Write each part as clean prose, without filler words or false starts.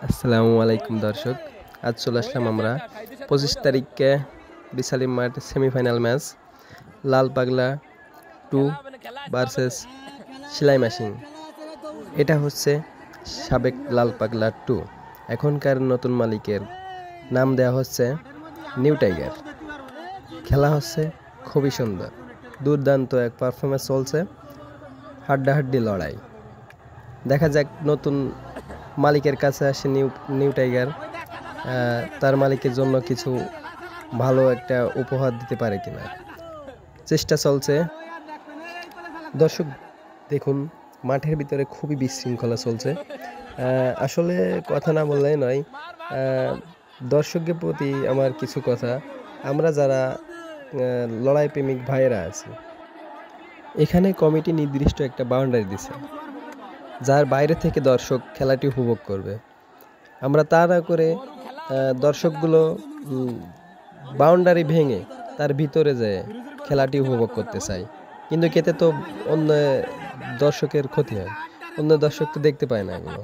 আসসালামু আলাইকুম দর্শক, আজ চলে আসলাম আমরা 25 তারিখে বিসালিম মাঠ সেমিফাইনাল ম্যাচ লাল পাগলা 2 ভার্সেস সেলাই মেশিন। এটা হচ্ছে সাবেক লাল পাগলা 2, এখনকার নতুন মালিকের নাম দেওয়া হচ্ছে নিউ টাইগার। খেলা হচ্ছে খুবই সুন্দর, দুর্দান্ত এক পারফরমেন্স চলছে, হাড্ডাহাড্ডি লড়াই। দেখা যাক নতুন মালিকের কাছে আসে নিউ টাইগার তার মালিকের জন্য কিছু ভালো একটা উপহার দিতে পারে কিনা, চেষ্টা চলছে। দর্শক দেখুন, মাঠের ভিতরে খুবই বিশৃঙ্খলা চলছে। আসলে কথা না বললেই নয়, দর্শকের প্রতি আমার কিছু কথা। আমরা যারা লড়াই প্রেমিক ভাইয়েরা আছি, এখানে কমিটি নির্দিষ্ট একটা বাউন্ডারি দিছে, যার বাইরে থেকে দর্শক খেলাটি উপভোগ করবে। আমরা তা না করে দর্শকগুলো বাউন্ডারি ভেঙে তার ভিতরে যেয়ে খেলাটি উপভোগ করতে চাই, কিন্তু এতে তো অন্য দর্শকের ক্ষতি হয়, অন্য দর্শক তো দেখতে পায় না এগুলো।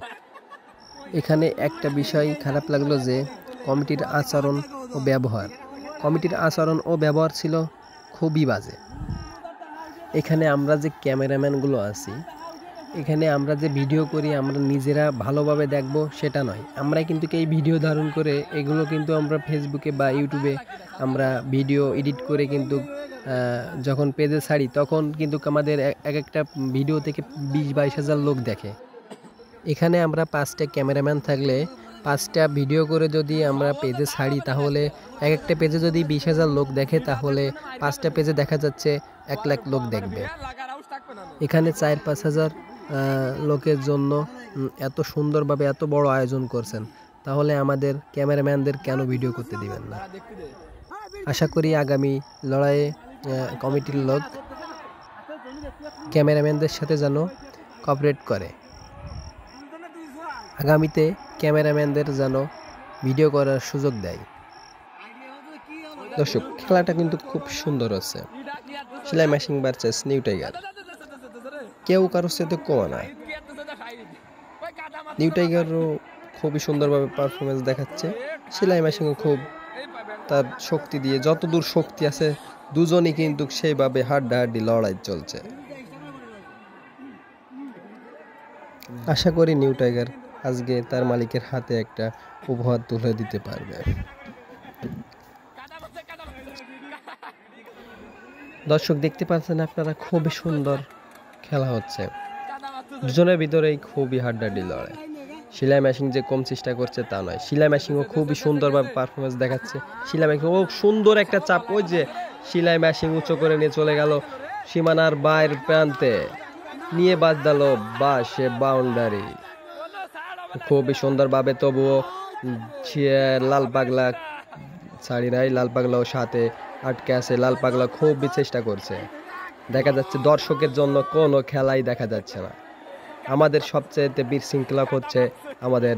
এখানে একটা বিষয় খারাপ লাগলো যে কমিটির আচরণ ও ব্যবহার ছিল খুবই বাজে। এখানে আমরা যে ক্যামেরাম্যানগুলো আছি, এখানে আমরা যে ভিডিও করি আমরা নিজেরা ভালোভাবে দেখব সেটা নয়, আমরা কিন্তু এই ভিডিও ধারণ করে এগুলো কিন্তু আমরা ফেসবুকে বা ইউটিউবে আমরা ভিডিও এডিট করে কিন্তু যখন পেজে ছাড়ি তখন কিন্তু আমাদের এক একটা ভিডিও থেকে 20-22 হাজার লোক দেখে। এখানে আমরা 5টা ক্যামেরাম্যান থাকলে 5টা ভিডিও করে যদি আমরা পেজে ছাড়ি, তাহলে এক একটা পেজে যদি 20,000 লোক দেখে, তাহলে 5টা পেজে দেখা যাচ্ছে 1 লাখ লোক দেখবে। এখানে 4-5 হাজার লোকের জন্য এত সুন্দরভাবে এত বড় আয়োজন করছেন, তাহলে আমাদের ক্যামেরাম্যানদের কেন ভিডিও করতে দিবেন না? আশা করি আগামী লড়াইয়ে কমিটির লোক ক্যামেরাম্যানদের সাথে যেন কোঅপারেট করে, আগামীতে ক্যামেরাম্যানদের যেন ভিডিও করার সুযোগ দেয়। দর্শক, খেলাটা কিন্তু খুব সুন্দর হচ্ছে, সেলাই মেশিন ভার্সেস নিউ টাইগার। কেউ কারোর সাথে কমা না, নিউ টাইগারও খুবই সুন্দরভাবে পারফরমেন্স দেখাচ্ছে, সেলাই মেশিনও খুব তার শক্তি দিয়ে যতদূর শক্তি আছে দুজনই কিন্তু সেইভাবে হাড্ডাহাড্ডি লড়াই চলছে। আশা করি নিউ টাইগার আজকে তার মালিকের হাতে একটা উপহার তুলে দিতে পারবে। দর্শক দেখতে পাচ্ছেন আপনারা, খুবই সুন্দর খেলা হচ্ছে, দুজনের ভিতরেই খুবই হাড্ডাহাড্ডি লড়াই। সেলাই মেশিন যে কম চেষ্টা করছে তা নয়, সেলাই মেশিনও খুবই সুন্দরভাবে পারফরমেন্স দেখাচ্ছে। সেলাই মেশিন ও সুন্দর একটা চাপ, ওই যে সেলাই মেশিন উঁচু করে নিয়ে চলে গেল সীমানার বাইরের প্রান্তে, নিয়ে বাদ দিল বাসে বাউন্ডারি খুবই সুন্দরভাবে। তবুও লাল পাগলা ছাড়ি নাই, লাল পাগলাও সাথে আটকে আছে। লাল পাগলা খুবই চেষ্টা করছে, দেখা যাচ্ছে দর্শকের জন্য কোনো খেলাই দেখা যাচ্ছে না। আমাদের সবচেয়ে বিশৃঙ্খলা হচ্ছে আমাদের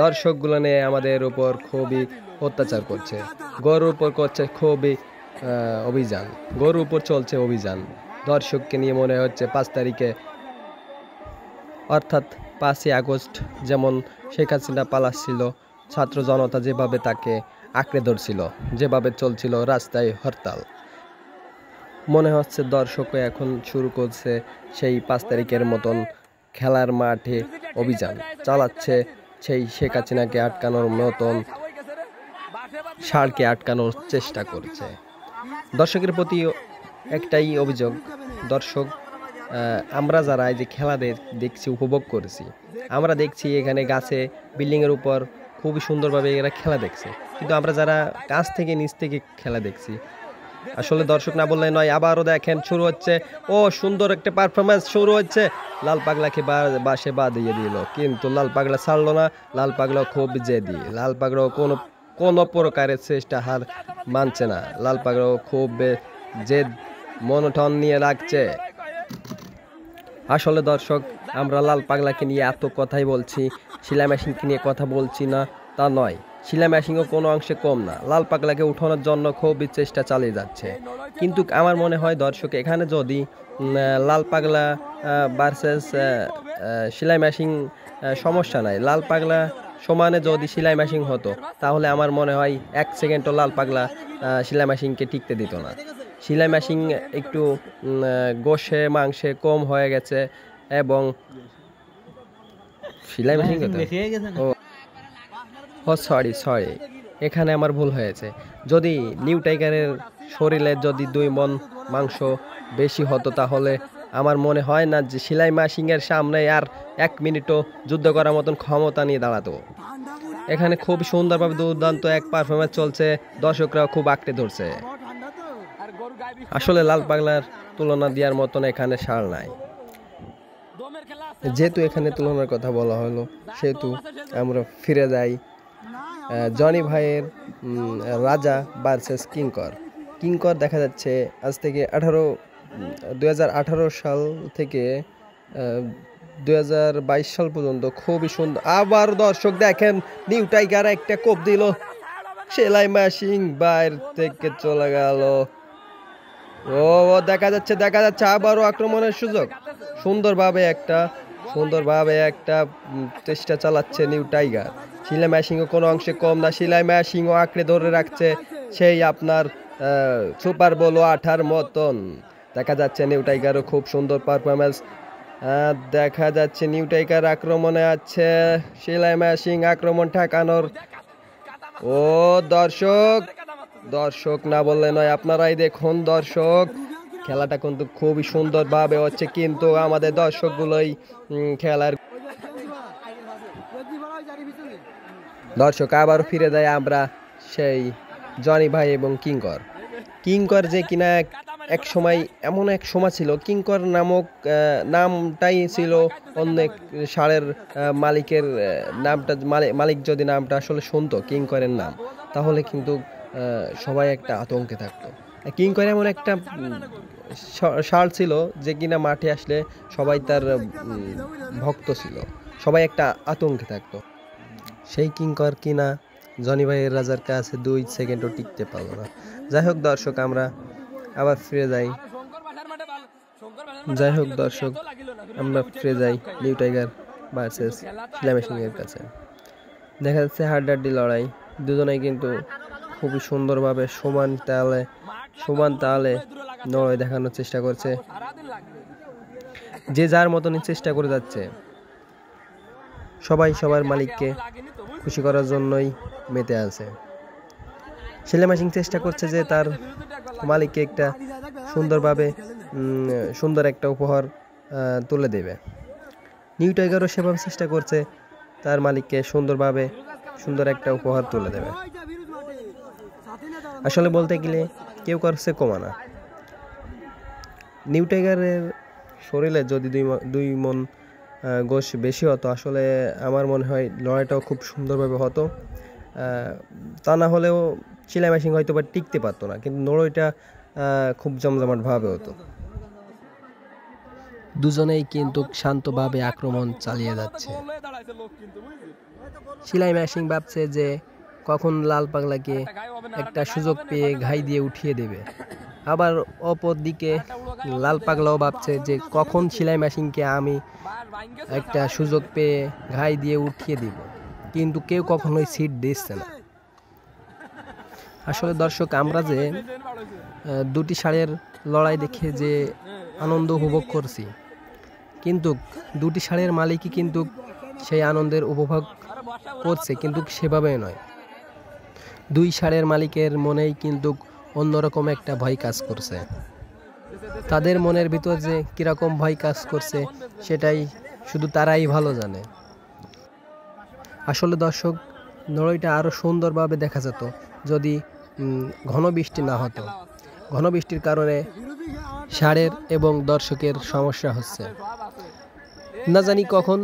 দর্শকগুলো নিয়ে আমাদের উপর খুবই অত্যাচার করছে, গরুর উপর করছে খুবই অভিযান, গরুর উপর চলছে অভিযান। দর্শককে নিয়ে মনে হচ্ছে 5 তারিখে অর্থাৎ 5ই আগস্ট যেমন শেখ হাসিনা পালাচ্ছিল, ছাত্র জনতা যেভাবে তাকে আঁকড়ে ধরছিল, যেভাবে চলছিল রাস্তায় হরতাল, মনে হচ্ছে দর্শকও এখন শুরু করছে সেই 5 তারিখের মতন খেলার মাঠে অভিযান চালাচ্ছে, সেই শেখ হাসিনাকে আটকানোর মতন ষাঁড়কে আটকানোর চেষ্টা করছে। দর্শকের প্রতি একটাই অভিযোগ, দর্শক আমরা যারা এই যে খেলা দেখছি, উপভোগ করেছি, আমরা দেখছি এখানে গাছে বিল্ডিংয়ের উপর খুবই সুন্দরভাবে এরা খেলা দেখছে, কিন্তু আমরা যারা কাছ থেকে নিচ থেকে খেলা দেখছি, আসলে দর্শক না বললে নয়। আবারও দেখেন শুরু হচ্ছে, ও সুন্দর একটা পারফরমেন্স শুরু হচ্ছে, লাল পাগলাকে বাসে দিয়ে দিল, কিন্তু লাল পাগলা ছাড়লো না, লাল পাগলা খুব জেদি, লাল পাগলা কোনো প্রকারের চেষ্টা হার মানছে না, লাল পাগলা খুব জেদ মনোটন নিয়ে রাখছে। আসলে দর্শক, আমরা লাল পাগলাকে নিয়ে এত কথাই বলছি, সেলাই মেশিনকে নিয়ে কথা বলছি না তা নয়, সেলাই মেশিনও কোনো অংশে কম না, লাল পাগলাকে উঠানোর জন্য খুবই চেষ্টা চালিয়ে যাচ্ছে। কিন্তু আমার মনে হয় দর্শক, এখানে যদি লাল পাগলা ভার্সেস সেলাই মেশিন সমস্যা নাই। লাল পাগলা সমানে যদি সেলাই মেশিন হতো তাহলে আমার মনে হয় 1 সেকেন্ডও লাল পাগলা সেলাই মেশিনকে টিকতে দিত না। সেলাই মেশিন একটু গোশে মাংসে কম হয়ে গেছে এবং সেলাই মেশিন ও সরি এখানে আমার ভুল হয়েছে। যদি নিউ টাইগারের শরীরে যদি 2 মণ মাংস বেশি হতো তাহলে আমার মনে হয় না যে সেলাই মেশিনের সামনে আর 1 মিনিটও যুদ্ধ করার মতন ক্ষমতা নিয়ে দাঁড়াতো। এখানে খুব সুন্দরভাবে দুর্দান্ত এক পারফরমেন্স চলছে, দর্শকরা খুব আঁকড়ে ধরছে। আসলে লাল পাগলার তুলনা দেওয়ার মতন এখানে সার নাই। যেহেতু এখানে তুলনার কথা বলা হলো সেহেতু আমরা ফিরে যাই জনি ভাইয়ের রাজা ভার্সেস কিঙ্কর দেখা যাচ্ছে আজ থেকে 2018 সাল থেকে 2022 সাল পর্যন্ত খুবই সুন্দর। আবার দর্শক দেখেন নিউ টাইগার একটা কোপ দিল, সেলাই মেশিন বাইরে থেকে চলে গেল। ও দেখা যাচ্ছে আবারও আক্রমণের সুযোগ। সুন্দরভাবে একটা চেষ্টা চালাচ্ছে নিউ টাইগার। সেলাই মেশিনও কোনো অংশে কম না, সেলাই মেশিনও আঁকড়ে ধরে রাখছে সেই আপনার সুপার বোল 8 মতন। দেখা যাচ্ছে নিউ টাইগারও খুব সুন্দর পারফরমেন্স। দেখা যাচ্ছে নিউ টাইগার আক্রমণে আছে, সেলাই মেশিন আক্রমণ ঠেকানোর। ও দর্শক না বললে নয়, আপনারাই দেখুন দর্শক, খেলাটা কিন্তু খুবই সুন্দরভাবে হচ্ছে, কিন্তু আমাদের দর্শকগুলোই খেলার দর্শক আবারও ফিরে যায় আমরা সেই জনি ভাই এবং কিঙ্কর যে কিনা এক সময় ছিল, কিঙ্কর নামক নামটাই ছিল অনেক ষাঁড়ের মালিকের নামটা, মালিক যদি নামটা আসলে শুনতো কিঙ্করের নাম তাহলে কিন্তু সবাই একটা আতঙ্কে থাকতো। কিঙ্কর এমন একটা ষাঁড় ছিল যে কিনা মাঠে আসলে সবাই তার ভক্ত ছিল, সবাই একটা আতঙ্কে থাকতো। সেই কিঙ্কর কিনা জনি ভাইয়ের রাজার কাছে 2 সেকেন্ডও টিকতে পারলো না। যাই হোক দর্শক, আমরা আবার ফিরে যাই নিউ টাইগার ভার্সেস সেলাই মেশিনের কাছে। দেখা যাচ্ছে হাড্ডাহাড্ডি লড়াই, দুজনেই কিন্তু খুবই সুন্দরভাবে সমান তালে লড়াই দেখানোর চেষ্টা করছে, যে যার মতনই চেষ্টা করে যাচ্ছে। সবাই সবার মালিককে খুশি করার জন্যই মেতে আছে। সেলাই মেশিন চেষ্টা করছে যে তার মালিককে একটা সুন্দর একটা উপহার তুলে দেবে। নিউ টাইগারও সেভাবে চেষ্টা করছে তার মালিককে সুন্দর একটা উপহার তুলে দেবে। আসলে বলতে গেলে কেউ করছে কমানা। নিউ টাইগারের শরীরে যদি 2 মণ গোশ বেশি হতো আসলে আমার মনে হয় লড়াইটাও খুব সুন্দরভাবে হতো। তা না হলেও সেলাই মেশিন হয়তো বা টিকতে পারতো না, কিন্তু লড়াইটা খুব জমজমাটভাবে হতো। দুজনেই কিন্তু শান্তভাবে আক্রমণ চালিয়ে যাচ্ছে। সেলাই মেশিন ভাবছে যে কখন লাল পাগলাকে একটা সুযোগ পেয়ে ঘাই দিয়ে উঠিয়ে দেবে, আবার অপর দিকে লাল পাগলাও ভাবছে যে কখন সেলাই মেশিনকে আমি একটা সুযোগ পেয়ে ঘাই দিয়ে উঠিয়ে দিব, কিন্তু কেউ কখনোই সিট দিচ্ছে না। আসলে দর্শক, আমরা যে 2টি ষাঁড়ের লড়াই দেখে যে আনন্দ উপভোগ করছি, কিন্তু 2টি ষাঁড়ের মালিকই কিন্তু সেই আনন্দের উপভোগ করছে, কিন্তু সেভাবে নয়। 2 ষাঁড়ের মালিকের মনেই কিন্তু অন্যরকম একটা ভয় কাজ করছে। তাদের মনের ভিতর যে কিরকম ভয় কাজ করছে সেটাই শুধু তারাই ভালো জানে। আসলে দর্শক, লড়াইটা আরো সুন্দরভাবে দেখা যেত যদি ঘন বৃষ্টি না হতো। ঘন বৃষ্টির কারণে ষাঁড়ের এবং দর্শকের সমস্যা হচ্ছে। না জানি কখন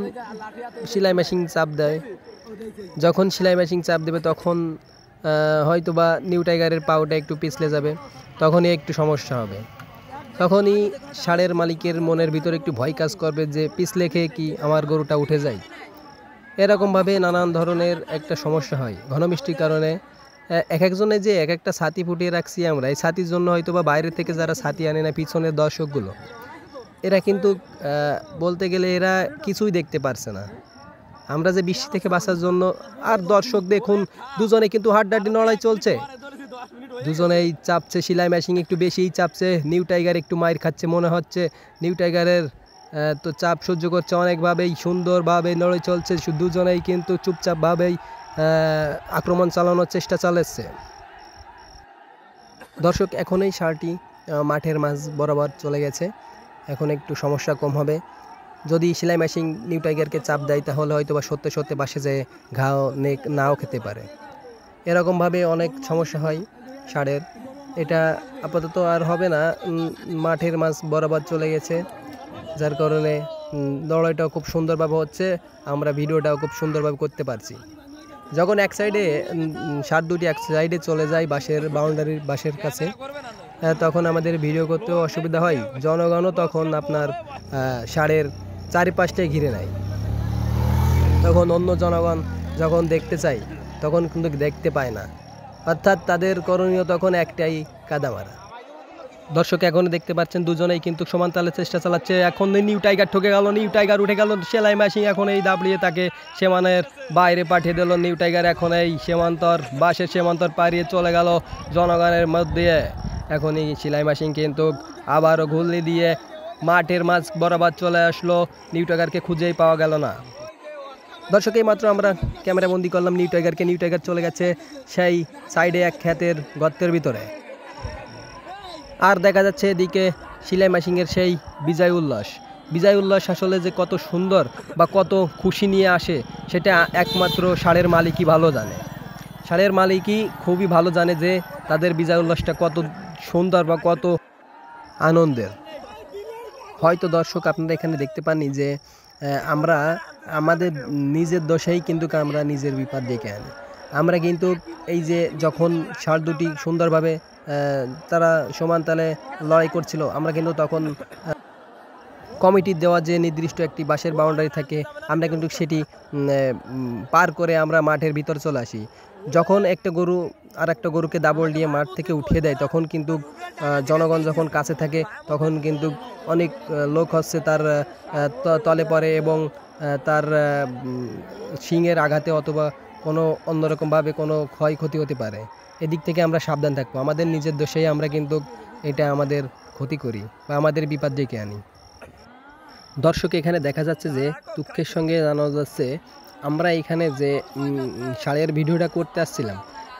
সেলাই মেশিন চাপ দেয়, যখন সেলাই মেশিন চাপ দেবে তখন হয়তো বা নিউ টাইগারের পাউটা একটু পিছলে যাবে, তখনই একটু সমস্যা হবে। তখনই ষাঁড়ের মালিকের মনের ভিতরে একটু ভয় কাজ করবে যে পিছলে খেয়ে কি আমার গরুটা উঠে যায়। এরকমভাবে নানান ধরনের একটা সমস্যা হয় ঘন বৃষ্টির কারণে। একজনে যে একটা ছাতি ফুটিয়ে রাখছি আমরা, এই ছাতির জন্য হয়তো বা বাইরে থেকে যারা ছাতি আনে না, পিছনের দর্শকগুলো, এরা কিন্তু বলতে গেলে এরা কিছুই দেখতে পারছে না। আমরা যে বৃষ্টি থেকে বাঁচার জন্য, আর দর্শক দেখুন দুজনে কিন্তু হাড্ডাহাড্ডি লড়াই চলছে, দুজনেই চাপছে, সেলাই মেশিন একটু বেশিই চাপছে, নিউ টাইগার একটু মাইর খাচ্ছে মনে হচ্ছে। নিউ টাইগারের তো চাপ সহ্য করছে অনেকভাবেই, সুন্দরভাবে লড়াই চলছে, দুজনেই কিন্তু চুপচাপভাবেই আক্রমণ চালানোর চেষ্টা চালাচ্ছে। দর্শক এখন এই ষাঁড়টি মাঠের মাঝ বরাবর চলে গেছে, এখন একটু সমস্যা কম হবে। যদি সেলাই মেশিন নিউ টাইগারকে চাপ দেয় তাহলে হয়তো বা সত্যি সত্যি বাসে যেয়ে ঘাও নাও খেতে পারে। এরকমভাবে অনেক সমস্যা হয় ষাঁড়ের। এটা আপাতত আর হবে না, মাঠের মাঝ বরাবর চলে গেছে, যার কারণে লড়াইটাও খুব সুন্দরভাবে হচ্ছে, আমরা ভিডিওটাও খুব সুন্দরভাবে করতে পারছি। যখন এক সাইডে ষাঁড় দুটি এক সাইডে চলে যায় বাঁশের বাউন্ডারির বাঁশের কাছে, তখন আমাদের ভিডিও করতেও অসুবিধা হয়। জনগণও তখন আপনার ষাঁড়ের চারিপাশটাই ঘিরে নেয়, তখন অন্য জনগণ যখন দেখতে চায় তখন কিন্তু দেখতে পায় না, অর্থাৎ তাদের করণীয় তখন একটাই, কাদা মারা। দর্শক এখন দেখতে পাচ্ছেন দুজনেই কিন্তু সমান তালে চেষ্টা চালাচ্ছে। এখন নিউ টাইগার ঠকে গেল, নিউ টাইগার উঠে গেল, সেলাই মেশিন এখন এই দাবড়িয়ে তাকে সীমানের বাইরে পাঠিয়ে দিল। নিউ টাইগার এখন এই বাঁশের সীমান্তর পাড়িয়ে চলে গেল জনগণের মধ্যে। এখন এই সেলাই মেশিন কিন্তু আবারও ঘুরলি দিয়ে মাঠের মাঝ বরাবর চলে আসলো, নিউ টাইগারকে খুঁজেই পাওয়া গেল না। দর্শক এই মাত্র আমরা ক্যামেরা বন্দি করলাম নিউ টাইগারকে, নিউ টাইগার চলে গেছে সেই সাইডে এক ক্ষেতের গর্তের ভিতরে। আর দেখা যাচ্ছে এদিকে সেলাই মেশিনের সেই বিজয় উল্লাস আসলে যে কত সুন্দর বা কত খুশি নিয়ে আসে সেটা একমাত্র ষাঁড়ের মালিকই ভালো জানে। ষাঁড়ের মালিকই খুবই ভালো জানে যে তাদের বিজয় উল্লাসটা কত সুন্দর বা কত আনন্দের। হয়তো দর্শক আপনারা এখানে দেখতে পাননি যে আমরা আমাদের নিজের দোষেই কিন্তু আমরা নিজের বিপদ ডেকে আনি। আমরা কিন্তু এই যে যখন ষাঁড় দুটি সুন্দরভাবে তারা সমান তালে লড়াই করছিল, আমরা কিন্তু তখন কমিটির দেওয়া যে নির্দিষ্ট একটি বাঁশের বাউন্ডারি থাকে, আমরা কিন্তু সেটি পার করে আমরা মাঠের ভিতর চলে আসি। যখন একটা গরু আর একটা গরুকে দাবল দিয়ে মাঠ থেকে উঠিয়ে দেয়, তখন কিন্তু জনগণ যখন কাছে থাকে তখন কিন্তু অনেক লোক হচ্ছে তার তলে পড়ে এবং তার শিংয়ের আঘাতে অথবা কোনো অন্যরকমভাবে কোনো ক্ষয়ক্ষতি হতে পারে। এদিক থেকে আমরা সাবধান থাকবো, আমাদের নিজের দোষেই আমরা কিন্তু এটা আমাদের ক্ষতি করি বা আমাদের বিপদ ডেকে আনি। দর্শক এখানে দেখা যাচ্ছে যে দুঃখের সঙ্গে জানা যাচ্ছে আমরা এখানে যে ষাঁড়ের ভিডিওটা করতে আসছিলাম,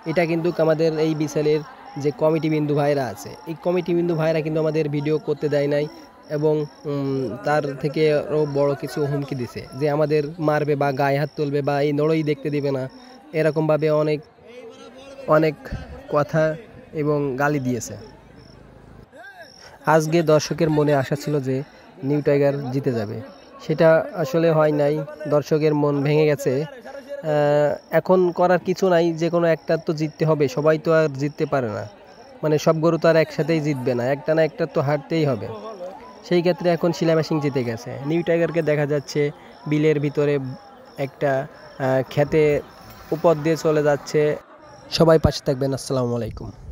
এটা কিন্তু আমাদের এই বিশালের যে কমিটি বিন্দু ভাইরা আছে, এই কমিটি বিন্দু ভাইরা কিন্তু আমাদের ভিডিও করতে দেয় নাই এবং তার থেকে আরও বড় কিছু হুমকি দিছে যে আমাদের মারবে বা গায়ে হাত তুলবে বা এই লড়াই দেখতে দিবে না, এরকমভাবে অনেক কথা এবং গালি দিয়েছে। আজকে দর্শকের মনে আশা ছিল যে নিউ টাইগার জিতে যাবে, সেটা আসলে হয় নাই, দর্শকের মন ভেঙে গেছে। এখন করার কিছু নাই, যে কোনো একটা তো জিততে হবে, সবাই তো আর জিততে পারে না, মানে সব গরু তো আর একসাথেই জিতবে না, একটা না একটা তো হারতেই হবে। সেই ক্ষেত্রে এখন সেলাই মেশিন জিতে গেছে। নিউ টাইগারকে দেখা যাচ্ছে বিলের ভিতরে একটা ক্ষেতে উপর দিয়ে চলে যাচ্ছে। সবাই পাশে থাকবেন। আসসালামু আলাইকুম।